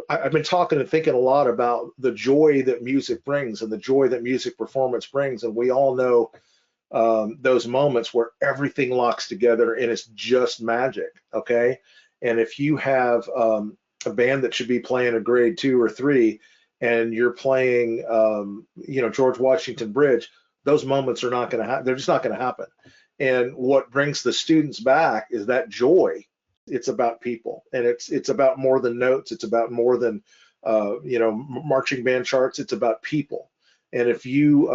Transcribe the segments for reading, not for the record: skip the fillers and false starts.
I've been talking and thinking a lot about the joy that music brings and the joy that music performance brings. And we all know those moments where everything locks together and it's just magic. Okay. And if you have a band that should be playing a grade 2 or 3 and you're playing, George Washington Bridge, those moments are not going to happen. They're just not going to happen. And what brings the students back is that joy. It's about people, and it's about more than notes. It's about more than marching band charts. It's about people. And if you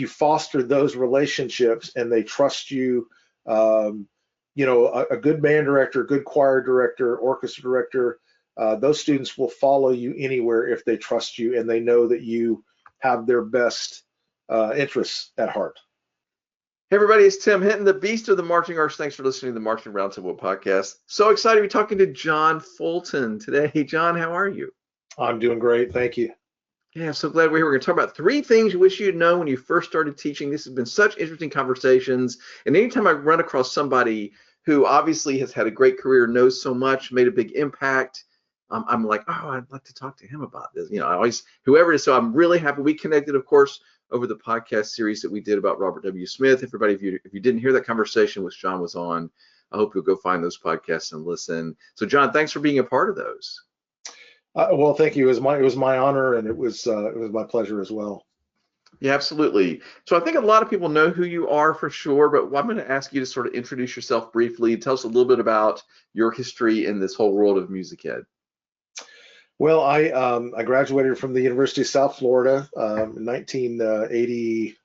foster those relationships and they trust you, a good band director, good choir director, orchestra director, those students will follow you anywhere if they trust you and they know that you have their best interests at heart. Hey everybody, it's Tim Hinton, the beast of the marching arts. Thanks for listening to the Marching Roundtable podcast. So excited to be talking to John Fulton today. Hey John, how are you? I'm doing great, thank you. Yeah, I'm so glad we're here. We're going to talk about 3 things you wish you'd known when you first started teaching. This has been such interesting conversations. And anytime I run across somebody who obviously has had a great career, knows so much, made a big impact, I'm like, oh, I'd like to talk to him about this. I always, whoever it is. So I'm really happy we connected, of course, over the podcast series that we did about Robert W. Smith. Everybody, if you didn't hear that conversation which John was on, I hope you'll go find those podcasts and listen. So John, thanks for being a part of those. Well, thank you. It was my honor, and it was my pleasure as well. Yeah, absolutely. So I think a lot of people know who you are for sure, but I'm going to ask you to sort of introduce yourself briefly. Tell us a little bit about your history in this whole world of music ed. Well, I graduated from the University of South Florida in 1980.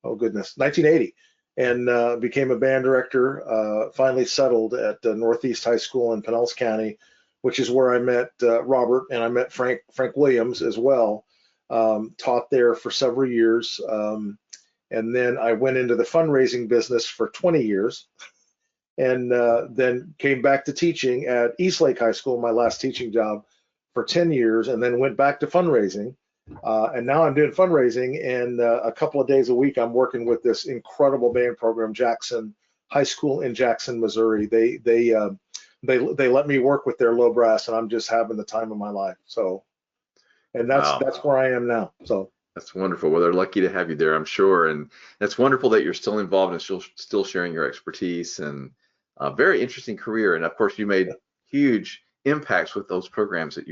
Oh goodness, 1980, and became a band director. Finally settled at Northeast High School in Pinellas County, which is where I met Robert, and I met Frank Williams as well. Taught there for several years, and then I went into the fundraising business for 20 years, and then came back to teaching at Eastlake High School, my last teaching job, for 10 years, and then went back to fundraising. And now I'm doing fundraising, and a couple of days a week I'm working with this incredible band program, Jackson High School in Jackson, Missouri. They let me work with their low brass, and I'm just having the time of my life. So, and that's where I am now. So that's wonderful. Well, they're lucky to have you there, I'm sure, and that's wonderful that you're still involved and still sharing your expertise, and a very interesting career. And of course, you made huge impacts with those programs that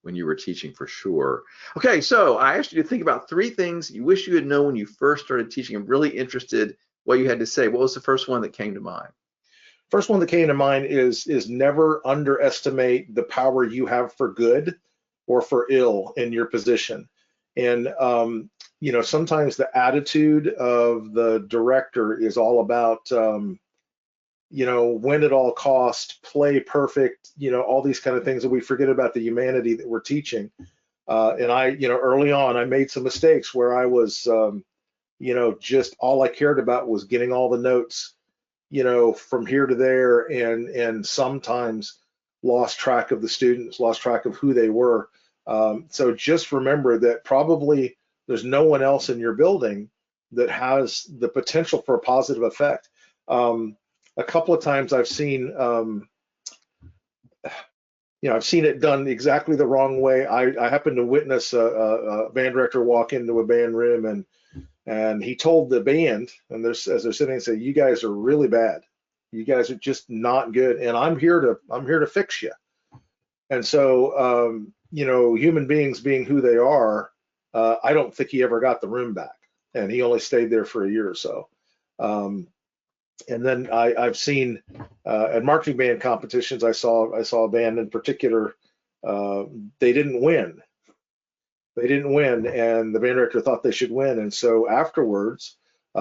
when you were teaching, for sure. Okay, so I asked you to think about 3 things you wish you had known when you first started teaching. I'm really interested what you had to say. What was the first one that came to mind? First one that came to mind is never underestimate the power you have for good or for ill in your position. And sometimes the attitude of the director is all about win at all cost, play perfect, all these kind of things, that we forget about the humanity that we're teaching. And I, early on, I made some mistakes where I was, just all I cared about was getting all the notes, from here to there, and sometimes lost track of the students, lost track of who they were. So just remember that probably there's no one else in your building that has the potential for a positive effect. A couple of times I've seen, I've seen it done exactly the wrong way. I happened to witness a band director walk into a band room, and he told the band, and as they're sitting, and say, "You guys are really bad. You guys are just not good, and I'm here to fix you." And so, human beings being who they are, I don't think he ever got the room back, and he only stayed there for a year or so. And then I've seen at marching band competitions, I saw a band in particular, they didn't win. And the band director thought they should win. And so afterwards,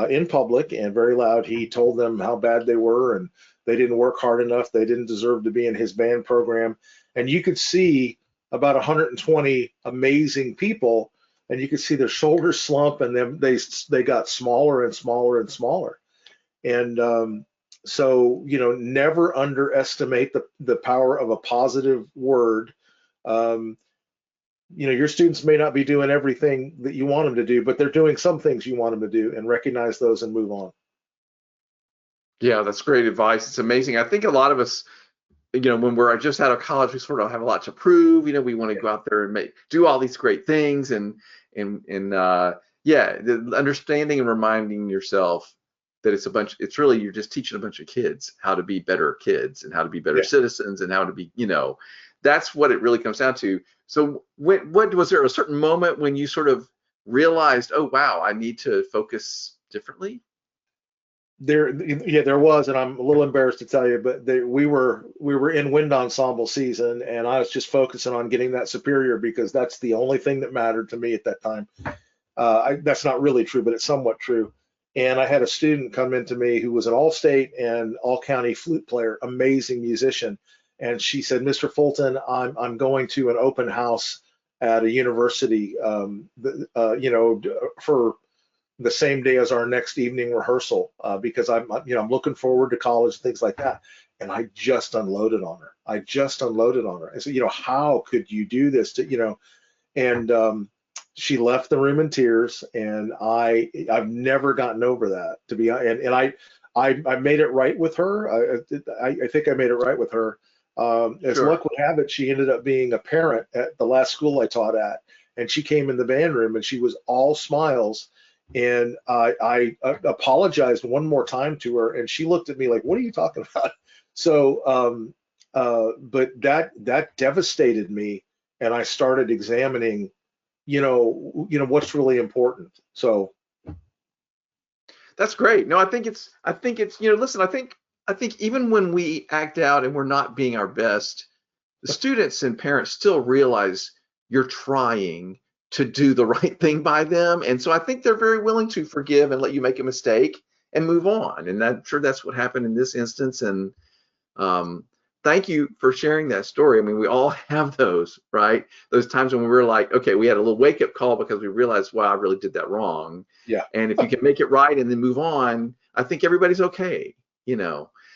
in public and very loud, he told them how bad they were, and they didn't work hard enough. They didn't deserve to be in his band program. And you could see about 120 amazing people, and you could see their shoulders slump, and then they got smaller and smaller and smaller. And so, never underestimate the power of a positive word. Your students may not be doing everything that you want them to do, but they're doing some things you want them to do, and recognize those and move on. Yeah, that's great advice. It's amazing. I think a lot of us when we're just out of college, we sort of have a lot to prove. We want to go out there and do all these great things, and yeah, the understanding and reminding yourself that it's really, you're just teaching a bunch of kids how to be better kids and how to be better Yeah. citizens and how to be, that's what it really comes down to. So what was there a certain moment when you sort of realized, oh wow, I need to focus differently? There was, and I'm a little embarrassed to tell you, but we were in wind ensemble season, and I was just focusing on getting that superior because that's the only thing that mattered to me at that time. That's not really true, but it's somewhat true. And I had a student come into me who was an all-state and all-county flute player, amazing musician, and she said, "Mr. Fulton, I'm going to an open house at a university, for the same day as our next evening rehearsal, because I'm looking forward to college, things like that." And I just unloaded on her. I said, how could you do this and she left the room in tears, and I've never gotten over that, to be honest. And I made it right with her. I think I made it right with her. As Sure. luck would have it, she ended up being a parent at the last school I taught at, and she came in the band room and she was all smiles. And I apologized one more time to her, and she looked at me like, "What are you talking about?" So, but that devastated me, and I started examining, what's really important. So, That's great. No, I think it's, listen, I think even when we act out and we're not being our best, the students and parents still realize you're trying to do the right thing by them. And so I think they're very willing to forgive and let you make a mistake and move on. And I'm sure that's what happened in this instance. And um, thank you for sharing that story. I mean, we all have those, right? Those times when we were like, okay, we had a little wake up call because we realized, wow, I really did that wrong. yeah. And if you can make it right and then move on, I think everybody's okay.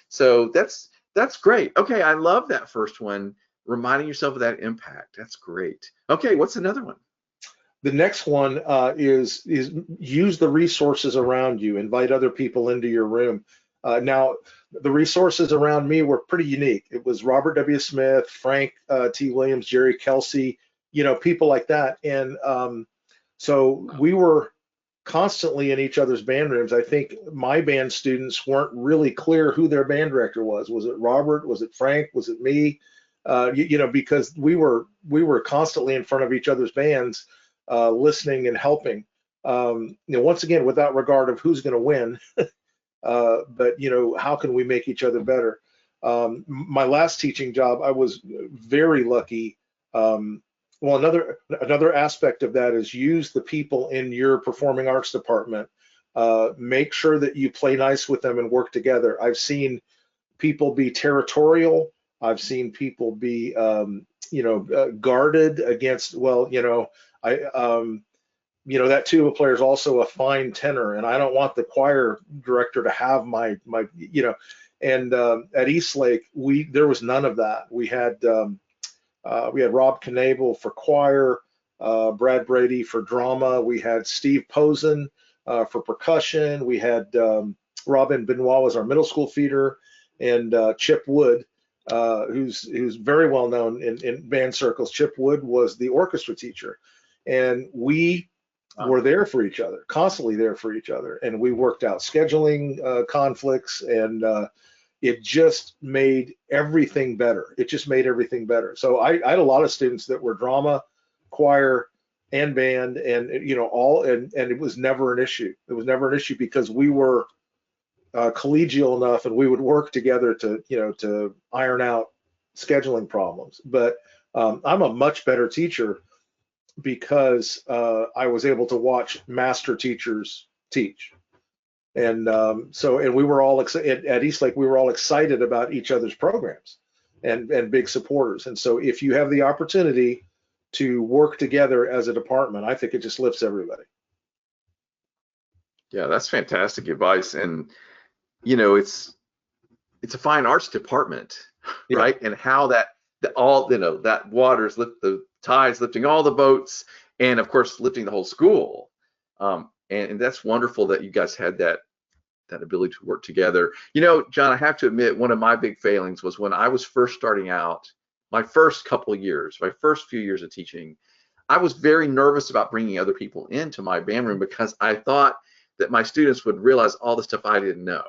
So that's great. Okay, I love that first one, reminding yourself of that impact. That's great. Okay, what's another one? The next one is use the resources around you. Invite other people into your room. Now, the resources around me were pretty unique. It was Robert W. Smith, Frank T. Williams, Jerry Kelsey, people like that. And so we were constantly in each other's band rooms. I think my band students weren't really clear who their band director was. Was it Robert? Was it Frank? Was it me? Because we were constantly in front of each other's bands, listening and helping. Once again, without regard of who's going to win, but how can we make each other better? My last teaching job, I was very lucky. Well, another aspect of that is use the people in your performing arts department. Make sure that you play nice with them and work together. I've seen people be territorial. I've seen people be, guarded against. Well, that tuba player is also a fine tenor, and I don't want the choir director to have my. And at Eastlake, there was none of that. We had Rob Knable for choir, Brad Brady for drama. We had Steve Posen for percussion. We had Robin Benoit was our middle school feeder, and Chip Wood, who's very well known in band circles. Chip Wood was the orchestra teacher, and we were there for each other, constantly there for each other, and we worked out scheduling conflicts, and it just made everything better. It just made everything better. So I had a lot of students that were drama, choir, and band, and and it was never an issue. It was never an issue because we were collegial enough, and we would work together to iron out scheduling problems. But I'm a much better teacher because I was able to watch master teachers teach. And and we were all at Eastlake, we were all excited about each other's programs and big supporters. And so if you have the opportunity to work together as a department, I think it just lifts everybody. Yeah, that's fantastic advice. And it's a fine arts department, Yeah. right? And how that that water's the tides lifting all the boats, and of course lifting the whole school. And that's wonderful that you guys had that that ability to work together. You know, John, I have to admit, one of my big failings was when I was first starting out, my first couple of years, my first few years of teaching, I was very nervous about bringing other people into my band room because I thought that my students would realize all the stuff I didn't know.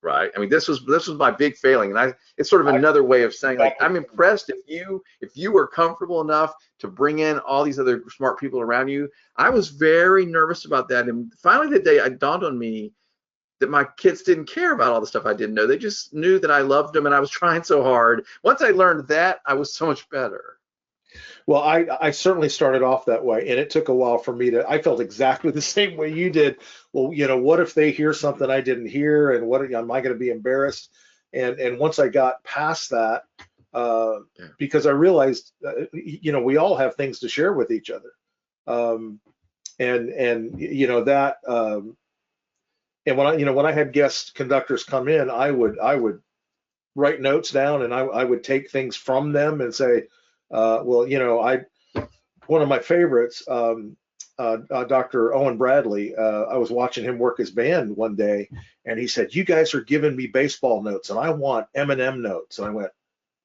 Right. I mean, this was my big failing, and it's sort of I another way of saying, like, exactly. I'm impressed if you were comfortable enough to bring in all these other smart people around you. I was very nervous about that, and finally the day it dawned on me that my kids didn't care about all the stuff I didn't know. They just knew that I loved them and I was trying so hard. Once I learned that, I was so much better. Well, I certainly started off that way, and it took a while for me to. I felt exactly the same way you did. Well, what if they hear something I didn't hear, and what am I going to be embarrassed? And once I got past that, Yeah. because I realized, we all have things to share with each other, and that, and when I had guest conductors come in, I would write notes down, and I would take things from them and say, well, one of my favorites, Dr. Owen Bradley, I was watching him work his band one day, and he said, "You guys are giving me baseball notes, and I want M&M notes." And I went,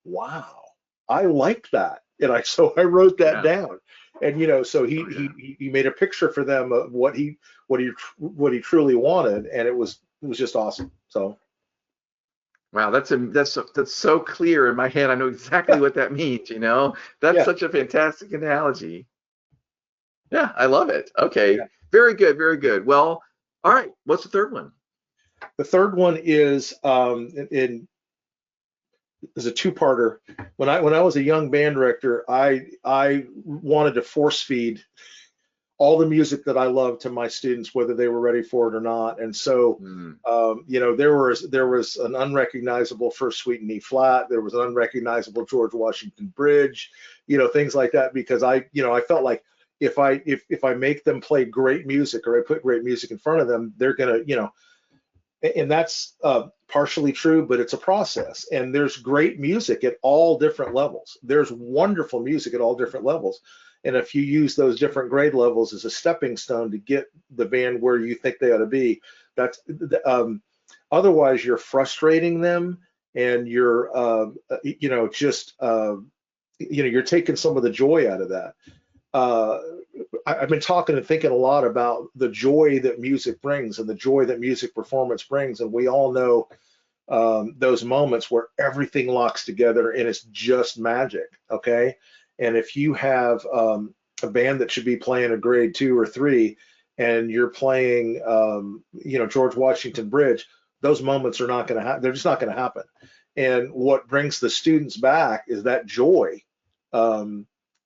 "Wow, I like that." And so I wrote that Yeah. down, and so Oh, yeah. he made a picture for them of what he truly wanted, and it was just awesome. So Wow, that's so clear in my head. I know exactly yeah, what that means, you know? That's yeah, such a fantastic analogy. Yeah, I love it. Okay. yeah. Very good, very good. Well, all right. What's the third one? The third one is a two-parter. When I was a young band director, I wanted to force feed all the music that I loved to my students, whether they were ready for it or not. And so, Hmm. there was an unrecognizable First Suite in E flat. There was an unrecognizable George Washington Bridge, things like that, because I felt like if I make them play great music, or I put great music in front of them, they're gonna, and that's partially true, but it's a process. And there's great music at all different levels. There's wonderful music at all different levels. And if you use those different grade levels as a stepping stone to get the band where you think they ought to be, that's otherwise you're frustrating them, and you're taking some of the joy out of that. Uh, I've been talking and thinking a lot about the joy that music brings and the joy that music performance brings, and we all know those moments where everything locks together and it's just magic. Okay, and if you have a band that should be playing a grade 2 or 3, and you're playing, George Washington Bridge, those moments are not going to happen. They're just not going to happen. And what brings the students back is that joy.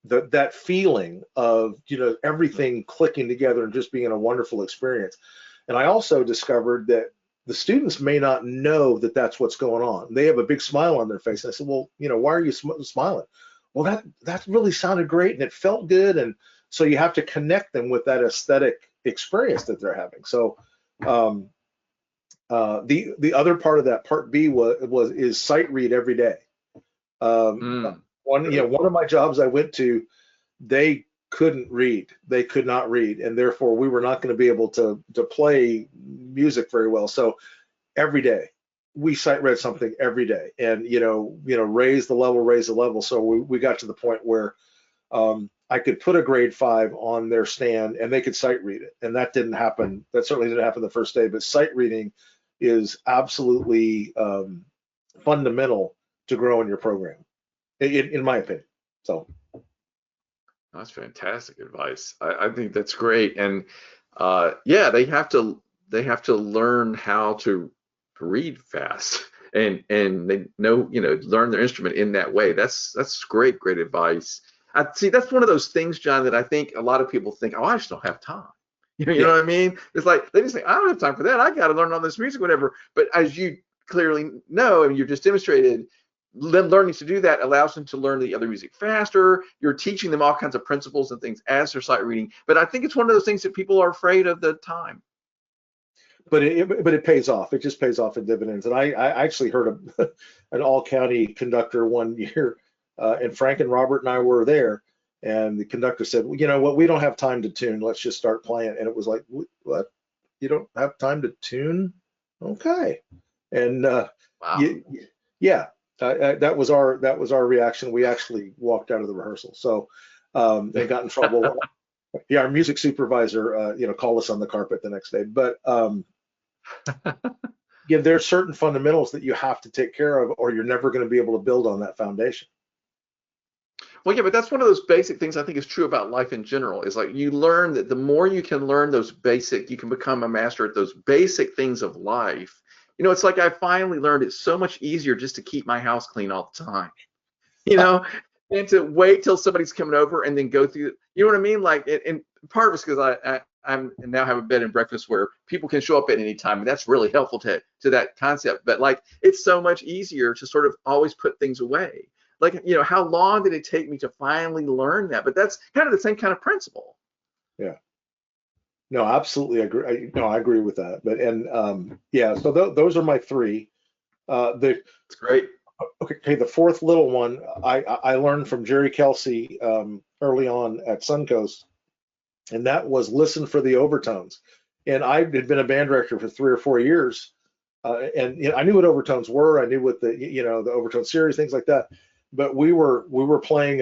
That feeling of everything clicking together and just being a wonderful experience. And I also discovered that the students may not know that that's what's going on. They have a big smile on their face. And I said, well, why are you smiling? Well, that really sounded great and it felt good. And so you have to connect them with that aesthetic experience that they're having. So the other part of that, part B, is sight read every day. Um, Mm. one of my jobs I went to, they couldn't read. They could not read, and therefore we were not going to be able to play music very well. So every day we sight read something every day, and raise the level. So we got to the point where I could put a grade 5 on their stand and they could sight read it, and that didn't happen. That certainly didn't happen the first day. But sight reading is absolutely fundamental to grow in your program, in my opinion. So. That's fantastic advice. I think that's great. And yeah, they have to learn how to read fast and they know, learn their instrument in that way. That's great advice. I see that's one of those things, John, that I think a lot of people think, oh, I just don't have time. You know Yeah. what I mean? It's like they just think, I don't have time for that. I got to learn all this music, whatever. But as you clearly know, and you've just demonstrated, learning to do that allows them to learn the other music faster. You're teaching them all kinds of principles and things as they're sight reading. But I think it's one of those things that people are afraid of the time. But it pays off. It just pays off in dividends. And I actually heard an all county conductor one year, and Frank and Robert and I were there, and the conductor said, well, you know what, we don't have time to tune. Let's just start playing. And it was like, what? You don't have time to tune? Okay. And Wow. yeah, that was our reaction. We actually walked out of the rehearsal, so and got in trouble. Yeah, our music supervisor, called us on the carpet the next day. But yeah, there's certain fundamentals that you have to take care of, or you're never going to be able to build on that foundation. Well, yeah, but that's one of those basic things I think is true about life in general. Is like you learn that the more you can learn those basic, you can become a master at those basic things of life. It's like I finally learned it's so much easier just to keep my house clean all the time. you know, and to wait till somebody's coming over and then go through. You know what I mean? Like, and part of it's because I'm now have a bed and breakfast where people can show up at any time, and that's really helpful to that concept. But like, it's so much easier to sort of always put things away. Like, how long did it take me to finally learn that? But that's kind of the same kind of principle. Yeah. No, absolutely agree. No, I agree with that. But yeah, so those are my three. The It's great. Okay, the fourth little one I learned from Jerry Kelsey early on at Suncoast, and that was listen for the overtones. And I had been a band director for 3 or 4 years, and I knew what overtones were. I knew what the overtone series, things like that. But we were playing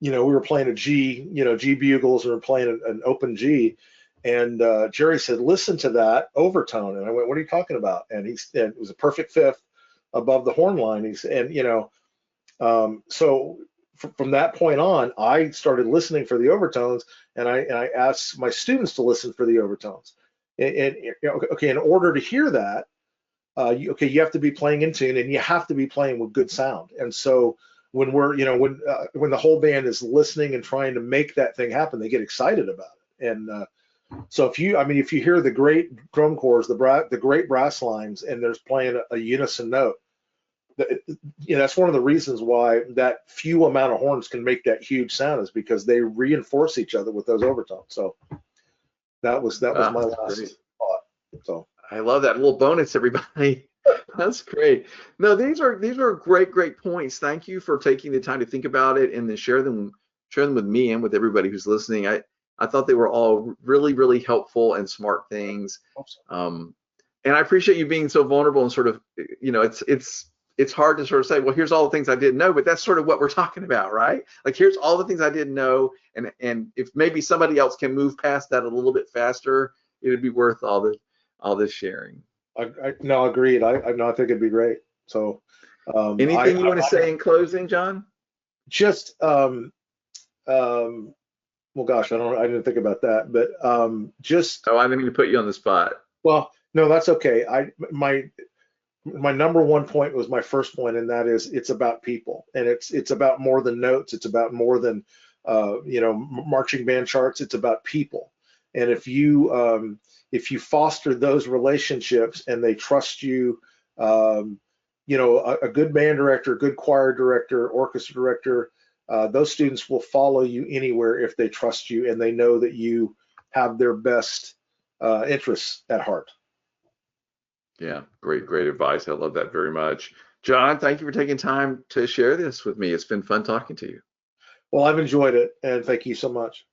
we were playing a G, G bugles, and we are playing an open G. And Jerry said, "Listen to that overtone." And I went, "What are you talking about?" And it was a perfect fifth above the horn line. So from that point on, I started listening for the overtones, and I asked my students to listen for the overtones. And okay, in order to hear that, you have to be playing in tune, and you have to be playing with good sound. And so when when the whole band is listening and trying to make that thing happen, they get excited about it. And so if you hear the great drum corps, the great brass lines, and there's playing a unison note, that's one of the reasons why that few amount of horns can make that huge sound, is because they reinforce each other with those overtones. So that was my last thought. So I love that little bonus, everybody. That's great. No, these are great points. Thank you for taking the time to think about it and then share them with me and with everybody who's listening. I thought they were all really helpful and smart things. And I appreciate you being so vulnerable and sort of, it's hard to sort of say, well, here's all the things I didn't know, but that's sort of what we're talking about, right? Like, here's all the things I didn't know, and if maybe somebody else can move past that a little bit faster, it would be worth all this sharing. No, agreed. I think it'd be great. So Anything you want to say in closing, John? Just well, gosh, I didn't think about that, but just I didn't mean to put you on the spot. Well, no, that's okay. My number one point was my first point, and that is it's about people, and it's about more than notes. It's about more than marching band charts. It's about people, and if you foster those relationships and they trust you, a good band director, good choir director, orchestra director, those students will follow you anywhere if they trust you and they know that you have their best interests at heart. Yeah, great advice. I love that very much. John, thank you for taking time to share this with me. It's been fun talking to you. Well, I've enjoyed it, and thank you so much.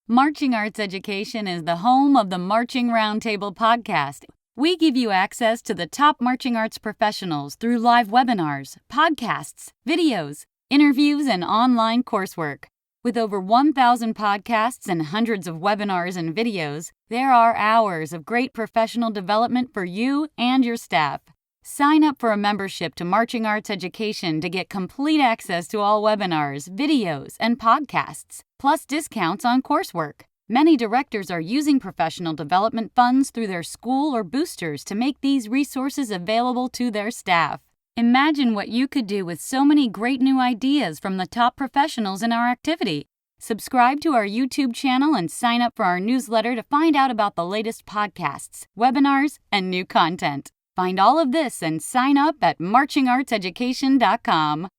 Marching Arts Education is the home of the Marching Roundtable podcast. We give you access to the top marching arts professionals through live webinars, podcasts, videos, interviews, and online coursework. With over 1,000 podcasts and hundreds of webinars and videos, there are hours of great professional development for you and your staff. Sign up for a membership to Marching Arts Education to get complete access to all webinars, videos, and podcasts, plus discounts on coursework. Many directors are using professional development funds through their school or boosters to make these resources available to their staff. Imagine what you could do with so many great new ideas from the top professionals in our activity. Subscribe to our YouTube channel and sign up for our newsletter to find out about the latest podcasts, webinars, and new content. Find all of this and sign up at marchingartseducation.com.